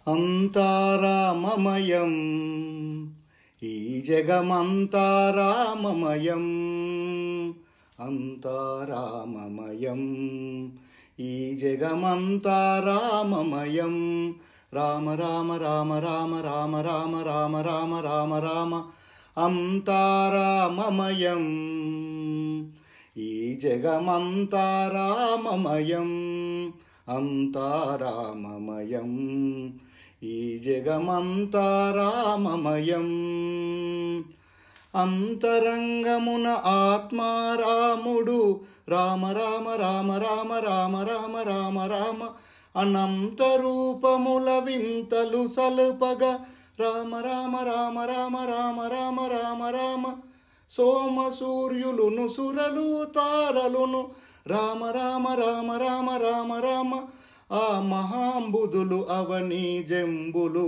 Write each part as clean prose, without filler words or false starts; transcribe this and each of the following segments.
అంతారామమయం ఈ జగమంతారామమయం అంతారామమయం ఈ జగమంతారామమయం రామ రామ రామ రామ రామ రామ రామ రామ రామ రామ అంతారామమయం ఈ జగమంతారామమయం అంతారామమయం ఈ జగమంతారామమయం అంతరంగమున ఆత్మారాముడు రామ రామ రామ రామ రామ రామ రామ రామ అనంత రూపముల వింతలు సలుపగా రామ రామ రామ రామ రామ రామ రామ రామ సోమ సూర్యులును సురలు తారలును రామ రామ రామ రామ రామ రామ ఆ మహాంబుధులు అవని జంబులు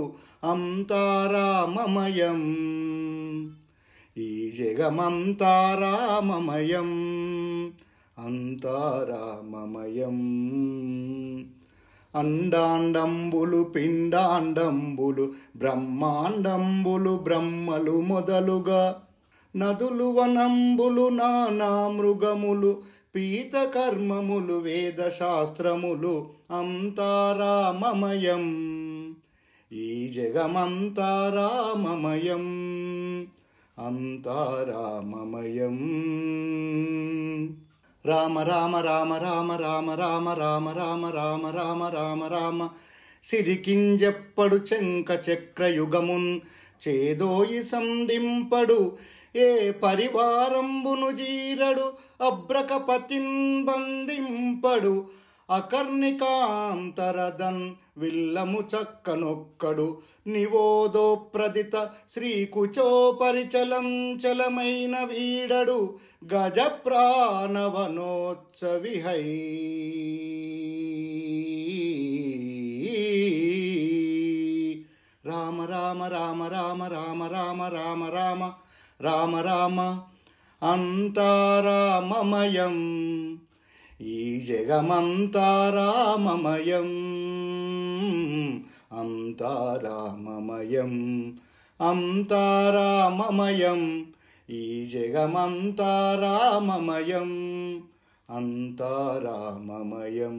అంతారామమయం ఈ జగమంతారామమయం అంతారామమయం అండాండంబులు పిండాండంబులు బ్రహ్మాండంబులు బ్రహ్మలు మొదలుగా నదులు వనంబులు నానా మృగములు పీత కర్మములు వేద శాస్త్రములు అంతారామమయం ఈ జగమంతారామమయం అంతారామమయం రామ రామ రామ రామ రామ రామ రామ రామ రామ రామ రామ రామ సిరికింజెప్పడు చెంక చక్రయుగమున్ చేదోయి సంధింపడు ఏ పరివారంబును జీరడు అబ్రకపతిన్ బంధింపడు అకర్ణికాంతరదన్ విల్లము చక్కనొక్కడు నివోదో ప్రదిత శ్రీకుచో పరిచలంచలమైన వీడడు గజ ప్రాణవనోత్సవిహై రామ రామ రామ రామ రామ రామ రామ రామ రామ రామ అంతారామమయం ఈ జగమంతారామమయం అంతారామమయం అంతారామమయం ఈ జగమంతారామమయం అంతారామమయం